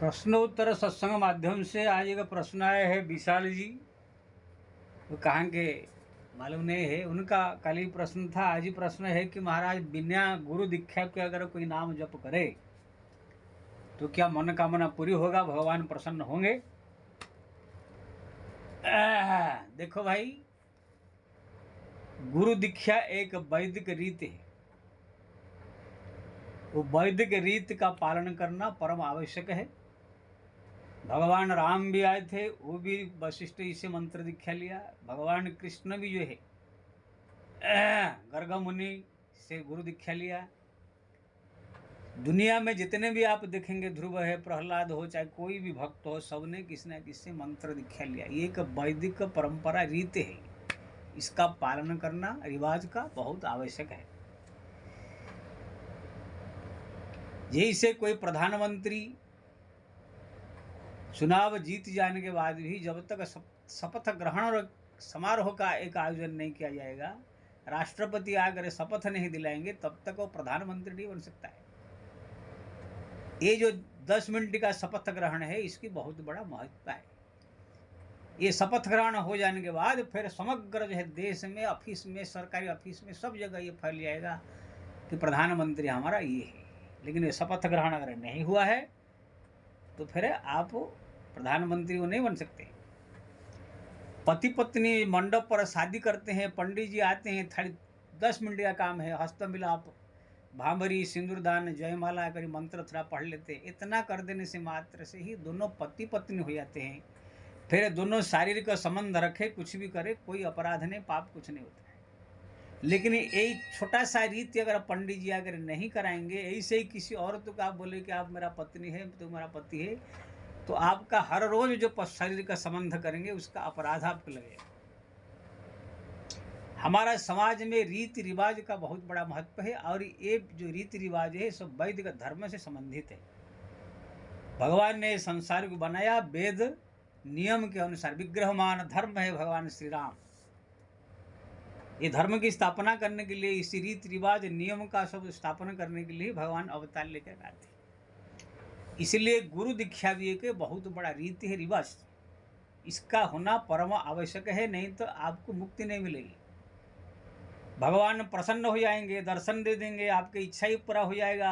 प्रश्नोत्तर सत्संग माध्यम से आज एक प्रश्न आया है विशाल जी। वो कहाँ के मालूम नहीं है, उनका कल ही प्रश्न था। आज ही प्रश्न है कि महाराज बिना गुरु दीक्षा के अगर कोई नाम जप करे तो क्या मनोकामना पूरी होगा, भगवान प्रसन्न होंगे? देखो भाई, गुरु दीक्षा एक वैदिक रीत है। वो वैदिक रीत का पालन करना परम आवश्यक है। भगवान राम भी आए थे, वो भी वशिष्ठ जी से मंत्र दीक्षा लिया। भगवान कृष्ण भी जो है गर्ग मुनि से गुरु दीक्षा लिया। दुनिया में जितने भी आप देखेंगे, ध्रुव है, प्रहलाद हो, चाहे कोई भी भक्त हो, सबने किसी न किसी से मंत्र दीक्षा लिया। ये एक वैदिक परंपरा रीत है, इसका पालन करना रिवाज का बहुत आवश्यक है। जैसे कोई प्रधानमंत्री चुनाव जीत जाने के बाद भी जब तक शपथ ग्रहण और समारोह का एक आयोजन नहीं किया जाएगा, राष्ट्रपति आकर शपथ नहीं दिलाएंगे, तब तक वो प्रधानमंत्री नहीं बन सकता है। ये जो 10 मिनट का शपथ ग्रहण है, इसकी बहुत बड़ा महत्व है। ये शपथ ग्रहण हो जाने के बाद फिर समग्र जो है देश में, ऑफिस में, सरकारी ऑफिस में, सब जगह ये फैल जाएगा कि प्रधानमंत्री हमारा ये है। लेकिन ये शपथ ग्रहण अगर नहीं हुआ है तो फिर आप प्रधानमंत्री वो नहीं बन सकते। पति पत्नी मंडप पर शादी करते हैं, पंडित जी आते हैं, 10 मिनट का काम है, हस्त मिलाप, भांभरी, सिंदूरदान, जयमाला करी, मंत्र थोड़ा पढ़ लेते हैं। इतना कर देने से मात्र से ही दोनों पति पत्नी हो जाते हैं। फिर दोनों शारीरिक संबंध रखे, कुछ भी करे, कोई अपराध नहीं, पाप कुछ नहीं होता है। लेकिन यही छोटा सा रीति अगर पंडित जी अगर नहीं कराएंगे, ऐसे ही किसी औरत को आप बोले कि आप मेरा पत्नी है, तो मेरा पति है, तो आपका हर रोज जो शरीर का संबंध करेंगे उसका अपराध आपको लगेगा। हमारा समाज में रीति रिवाज का बहुत बड़ा महत्व है, और ये जो रीति रिवाज है सब वैदिक धर्म से संबंधित है। भगवान ने संसार को बनाया वेद नियम के अनुसार। विग्रहमान धर्म है भगवान श्री राम। ये धर्म की स्थापना करने के लिए, इसी रीति रिवाज नियम का सब स्थापना करने के लिए भगवान अवतार लेकर आते हैं। इसलिए गुरु दीक्षा भी एक बहुत बड़ा रीति है, रिवाज। इसका होना परम आवश्यक है, नहीं तो आपको मुक्ति नहीं मिलेगी। भगवान प्रसन्न हो जाएंगे, दर्शन दे देंगे, आपकी इच्छा ही पूरा हो जाएगा,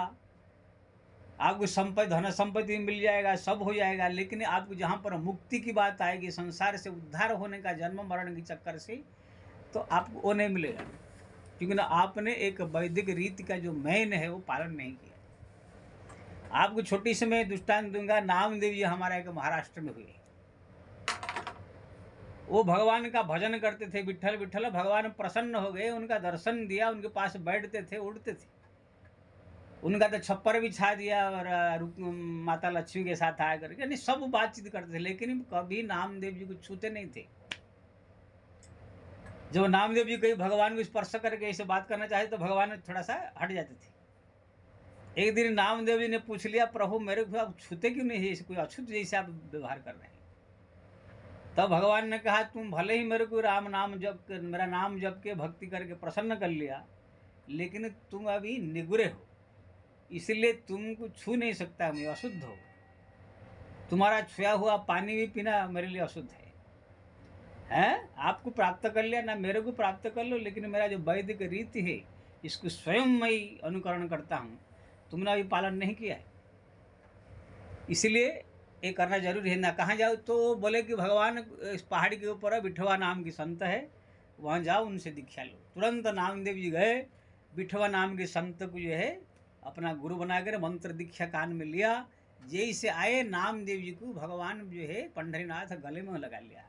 आपको संपत्ति, धन संपत्ति मिल जाएगा, सब हो जाएगा। लेकिन आपको जहाँ पर मुक्ति की बात आएगी, संसार से उद्धार होने का, जन्म मरण के चक्कर से, तो आपको वो नहीं मिलेगा, क्योंकि ना आपने एक वैदिक रीति का जो मेन है वो पालन नहीं किया। आपको छोटी सी मैं दृष्टांत दूंगा। नामदेव जी हमारा एक महाराष्ट्र में हुए। वो भगवान का भजन करते थे, विठल विठल। भगवान प्रसन्न हो गए, उनका दर्शन दिया, उनके पास बैठते थे, उड़ते थे। उनका तो छप्पर बिछा दिया और माता लक्ष्मी के साथ आया करके, यानी सब बातचीत करते थे, लेकिन कभी नामदेव जी को छूते नहीं थे। जब नामदेव जी कहीं भगवान को स्पर्श करके ऐसे बात करना चाहे तो भगवान थोड़ा सा हट जाते थे। एक दिन नामदेव जी ने पूछ लिया, प्रभु मेरे को आप छूते क्यों नहीं है, कोई अछूत जैसे आप व्यवहार कर रहे हैं? तब भगवान ने कहा, तुम भले ही मेरे को राम नाम जप, मेरा नाम जप के भक्ति करके प्रसन्न कर लिया, लेकिन तुम अभी निगुरे हो, इसलिए तुमको छू नहीं सकता, मैं अशुद्ध हो। तुम्हारा छुआ हुआ पानी भी पीना मेरे लिए अशुद्ध है। आपको प्राप्त कर लिया ना, मेरे को प्राप्त कर लो, लेकिन मेरा जो वैदिक रीति है इसको स्वयं मैं अनुकरण करता हूँ, तुमने अभी पालन नहीं किया है, इसलिए ये करना जरूरी है। ना कहाँ जाओ तो बोले कि भगवान इस पहाड़ी के ऊपर विठवा नाम की संत है, वहाँ जाओ, उनसे दीक्षा लो। तुरंत नामदेव जी गए, विठवा नाम के संत को जो है अपना गुरु बनाकर मंत्र दीक्षा कान में लिया। जैसे आए नामदेव जी को भगवान जो है पंढरीनाथ गले में लगा लिया,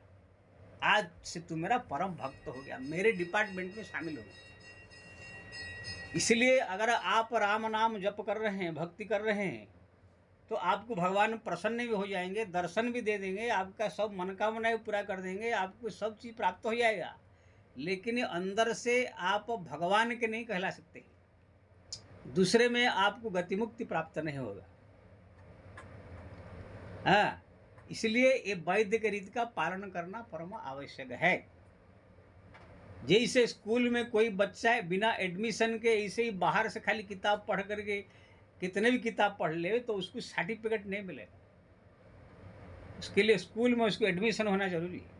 आज से तू मेरा परम भक्त हो गया, मेरे डिपार्टमेंट में शामिल हो गया। इसलिए अगर आप राम नाम जप कर रहे हैं, भक्ति कर रहे हैं, तो आपको भगवान प्रसन्न भी हो जाएंगे, दर्शन भी दे देंगे, आपका सब मनोकामनाएं पूरा कर देंगे, आपको सब चीज़ प्राप्त हो जाएगा। लेकिन अंदर से आप भगवान के नहीं कहला सकते, दूसरे में आपको गतिमुक्ति प्राप्त नहीं होगा। इसलिए ये वैदिक रीति का पालन करना परम आवश्यक है। जैसे स्कूल में कोई बच्चा बिना एडमिशन के ऐसे ही बाहर से खाली किताब पढ़ करके कितने भी किताब पढ़ ले तो उसको सर्टिफिकेट नहीं मिलेगा। उसके लिए स्कूल में उसको एडमिशन होना जरूरी है।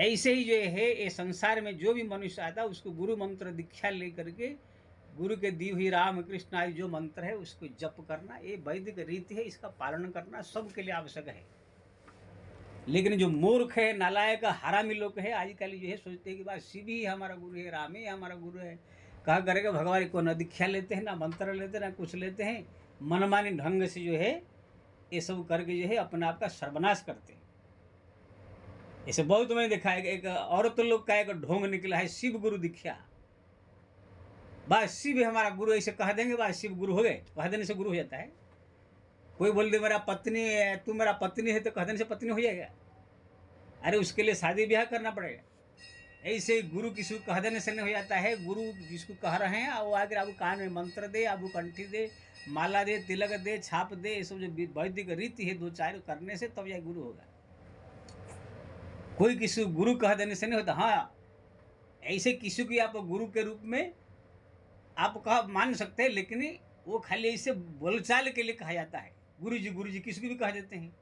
ऐसे ही जो है ये संसार में जो भी मनुष्य आता है उसको गुरु मंत्र दीक्षा ले करके गुरु के दी हुई राम कृष्ण आदि जो मंत्र है उसको जप करना, ये वैदिक रीति है, इसका पालन करना सबके लिए आवश्यक है। लेकिन जो मूर्ख है, नालायक, हरामी लोग है, आजकल जो है सोचते हैं कि बस शिव ही हमारा गुरु है, राम ही हमारा गुरु है, कहा करेगा भगवान को न दीक्षा लेते हैं, ना मंत्र लेते हैं, ना कुछ लेते हैं, मनमानी ढंग से जो है ये सब करके जो है अपने आप का सर्वनाश करते हैं। ऐसे बहुत मैंने देखा है, एक औरत लोग का एक ढोंग निकला है, शिव गुरु दीक्षा। बस शिव हमारा गुरु ऐसे कह देंगे, बस शिव गुरु हो गए, कह देने से गुरु हो जाता है। कोई बोल दे मेरा पत्नी है, तू मेरा पत्नी है, तो कह देने से पत्नी हो जाएगा? अरे उसके लिए शादी ब्याह करना पड़ेगा। ऐसे ही गुरु किसी को कह देने से नहीं हो जाता है। गुरु जिसको कह रहे हैं वो आगे आपको कान में मंत्र दे, आपको कंठी दे, माला दे, तिलक दे, छाप दे, ये सब जो वैदिक रीति है 2-4 करने से तब यह गुरु होगा। कोई किसी को गुरु कह देने से नहीं होता। हाँ, ऐसे किसी को आप गुरु के रूप में आप कह मान सकते हैं, लेकिन वो खाली ऐसे बोलचाल के लिए कहा जाता है। गुरु जी किसी को भी कह देते हैं,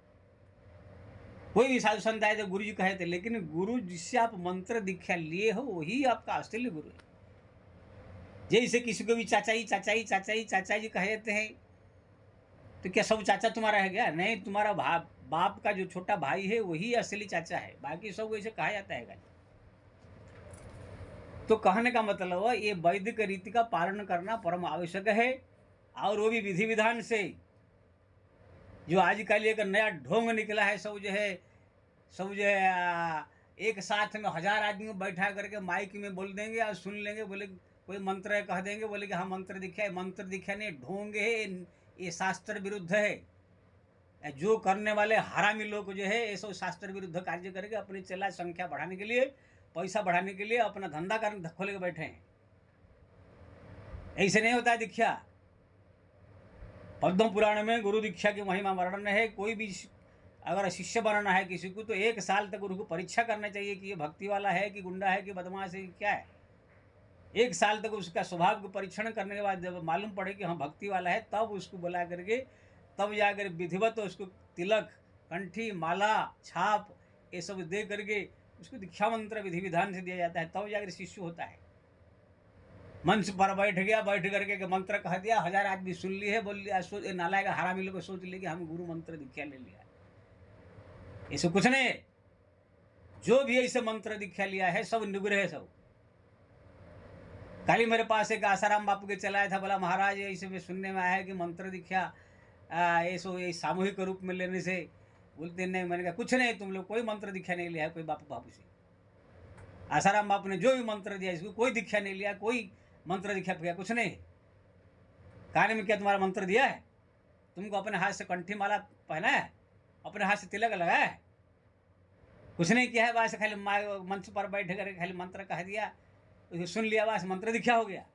कोई भी साधु संत आए तो गुरु जी कहे थे, लेकिन गुरु जिससे आप मंत्र दीक्षा लिए हो वही आपका असली गुरु है। जैसे किसी को भी चाचा जी कहे देते हैं, तो क्या सब चाचा तुम्हारा है क्या? नहीं, तुम्हारा बाप का जो छोटा भाई है वही असली चाचा है, बाकी सब वैसे कहा जाता है। तो कहने का मतलब है ये वैदिक रीति का पालन करना परम आवश्यक है, और वो भी विधि विधान से। जो आजकल एक नया ढोंग निकला है, सब जो है एक साथ में 1000 आदमी को बैठा करके माइक में बोल देंगे और सुन लेंगे, बोले कोई मंत्र कह देंगे, बोले कि हाँ मंत्र दीक्षा है। मंत्र दीक्षा नहीं, ढोंग है, ये शास्त्र विरुद्ध है। जो करने वाले हरामी लोग जो है ये सब शास्त्र विरुद्ध कार्य करके अपनी चला संख्या बढ़ाने के लिए, पैसा बढ़ाने के लिए अपना धंधा करने खोले के बैठे हैं। ऐसे नहीं होता है दीक्षा। पद्म पुराण में गुरु दीक्षा की महिमा वर्णन है। कोई भी अगर शिष्य बनना है किसी को, तो 1 साल तक गुरु को परीक्षा करना चाहिए कि ये भक्ति वाला है कि गुंडा है कि बदमाश है कि क्या है। 1 साल तक उसका स्वभाव को परीक्षण करने के बाद जब मालूम पड़े कि हाँ भक्ति वाला है, तब उसको बुला करके तब जाकर विधिवत उसको तिलक, कंठी, माला, छाप ये सब दे करके उसको दीक्षा मंत्र विधि विधान से दिया जाता है, तब जाकर शिष्य होता है। मंच पर बैठ गया, बैठ करके मंत्र कह दिया, 1000 आदमी सुन ली है, बोल लिया, नालायक हरामी लोग सोच लिए कि हम गुरु मंत्र दीक्षा ले लिया। ऐसे कुछ नहीं। जो भी ऐसे मंत्र दीक्षा लिया है सब निग्रह है। सब कल मेरे पास एक आसाराम बापू के चलाया था, बोला महाराज ऐसे में सुनने में आया है कि मंत्र दीक्षा ये सामूहिक रूप में लेने से। बोलते नहीं। मैंने कहा कुछ नहीं, तुम लोग कोई मंत्र दीक्षा नहीं लिया है कोई बापू से। आसाराम बापू ने जो भी मंत्र दिया इसको कोई दीक्षा नहीं लिया, कोई मंत्र दीक्षा किया कुछ नहीं। कान में क्या तुम्हारा मंत्र दिया है? तुमको अपने हाथ से कंठी माला पहना है, अपने हाथ से तिलक लगाया है, कुछ नहीं किया है। बस खाली मंच पर बैठ कर खाली मंत्र कह दिया, उसको सुन लिया, बस मंत्र दीक्षा हो गया।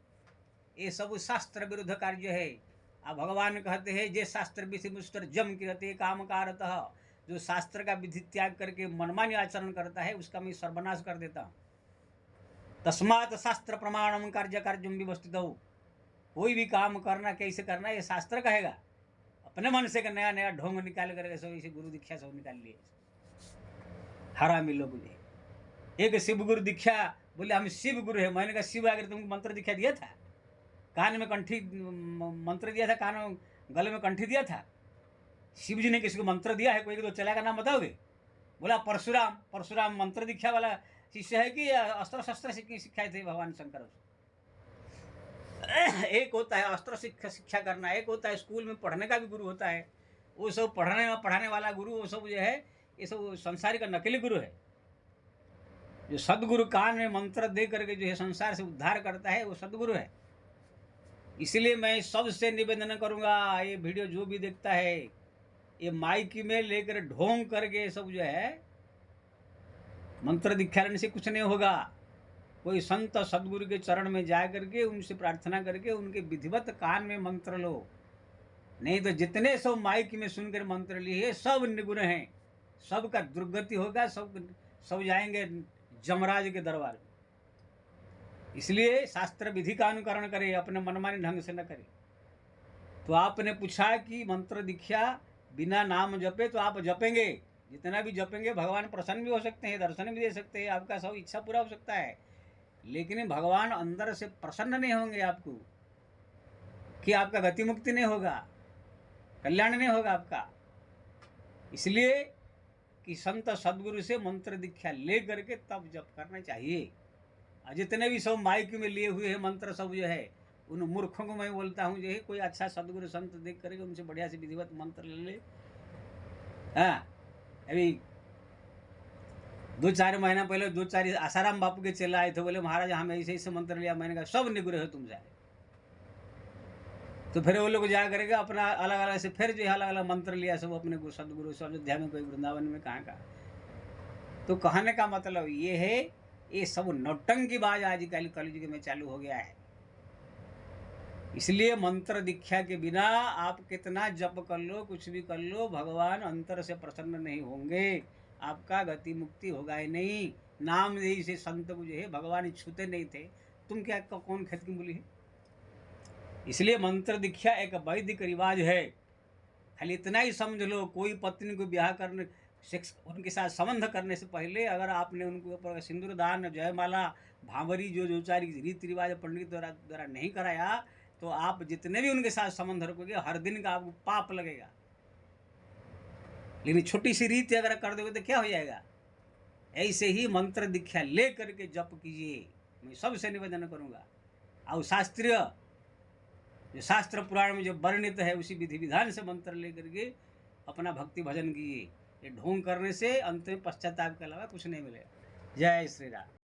ये सब शास्त्र विरुद्ध कार्य है। अब भगवान कहते हैं जे शास्त्र विधि मुस्तर जम कीरते काम कारतः, जो शास्त्र का विधि त्याग करके मनमानी आचरण करता है उसका मैं सर्वनाश कर देता हूँ। तस्मात् शास्त्र प्रमाणम कार्यम व्यवस्थित हो। कोई भी काम करना कैसे करना ये शास्त्र कहेगा। अपने मन से नया नया ढोंग निकाल करके सब इसे गुरु दीक्षा सब निकाल लिए हरामी लोग। एक शिव गुरु दीक्षा, बोले हम शिव गुरु है। मैंने कहा शिव अगर तुमको मंत्र दीक्षा दिया था, कान में कंठी मंत्र दिया था, कान गले में कंठी दिया था? शिव जी ने किसी को मंत्र दिया है? कोई तो चला का नाम बताओगे? बोला परशुराम मंत्र दीक्षा वाला शिष्य है कि अस्त्र शस्त्र सिखाए थे भगवान शंकर। एक होता है अस्त्र शिक्षा करना, एक होता है स्कूल में पढ़ने का भी गुरु होता है। वो सब पढ़ाने वाला गुरु, वो सब जो है ये सब संसारी का नकली गुरु है। जो सदगुरु कान में मंत्र दे करके जो है संसार से उद्धार करता है वो सदगुरु है। इसलिए मैं सबसे निवेदन करूंगा, ये वीडियो जो भी देखता है ये माइक में लेकर ढोंग करके सब जो है मंत्र दीक्षा लेने से कुछ नहीं होगा। कोई संत सदगुरु के चरण में जा करके उनसे प्रार्थना करके उनके विधिवत कान में मंत्र लो। नहीं तो जितने सब माइक में सुनकर मंत्र लिए सब निगुण हैं, सबका दुर्गति होगा, सब जाएंगे जमराज के दरबार में। इसलिए शास्त्र विधि का अनुकरण करे, अपने मनमानी ढंग से न करे। तो आपने पूछा कि मंत्र दीक्षा बिना नाम जपे, तो आप जपेंगे जितना भी जपेंगे भगवान प्रसन्न भी हो सकते हैं, दर्शन भी दे सकते हैं, आपका सब इच्छा पूरा हो सकता है, लेकिन भगवान अंदर से प्रसन्न नहीं होंगे आपको, कि आपका गति मुक्ति नहीं होगा, कल्याण नहीं होगा आपका। इसलिए कि संत सदगुरु से मंत्र दीक्षा ले करके तब जप करना चाहिए। जितने भी सब माइक में लिए हुए हैं मंत्र सब जो है, उन मूर्खों को मैं बोलता हूँ जो है कोई अच्छा सदगुरु संत देख करके उनसे बढ़िया से विधिवत मंत्र ले ले। हाँ, अभी 2-4 महीना पहले 2-4 आसाराम बापू के चेला आए थे, बोले महाराज हमें ऐसे ऐसे मंत्र लिया। मैंने कहा सब निगुरे हो तुम जाए। तो फिर वो लोग जा करके अपना अलग अलग से फिर जो है अलग अलग मंत्र लिया सब अपने सदगुरु से, अयोध्या में कोई वृंदावन में कहाँ का। तो कहने का मतलब ये है, ये सब नौटंकीबाज आजकल कलयुग में चालू हो गया है। इसलिए मंत्र दीक्षा के बिना आप कितना जप कर लो, कुछ भी कर लो, भगवान अंतर से प्रसन्न नहीं होंगे, आपका गति मुक्ति होगा ही नहीं। नाम यही से संत को जो है भगवान छूते नहीं थे, तुम क्या कौन खेत की मूली है। इसलिए मंत्र दीक्षा एक वैदिक रिवाज है। खाली इतना ही समझ लो, कोई पत्नी को ब्याह करने सेक्स उनके साथ संबंध करने से पहले अगर आपने उनको ऊपर सिंदूर दान, जयमाला, भांवरी जो सारी रीति रिवाज पंडित द्वारा नहीं कराया, तो आप जितने भी उनके साथ संबंध रखोगे हर दिन का आपको पाप लगेगा। लेकिन छोटी सी रीति अगर कर दोगे तो क्या हो जाएगा। ऐसे ही मंत्र दीक्षा ले करके जप कीजिए, मैं सबसे निवेदन करूंगा। और शास्त्रीय जो शास्त्र पुराण में जो वर्णित है उसी विधि विधान से मंत्र लेकर के अपना भक्ति भजन कीजिए। ये ढोंग करने से अंत में पश्चाताप के अलावा कुछ नहीं मिलेगा। जय श्री राम।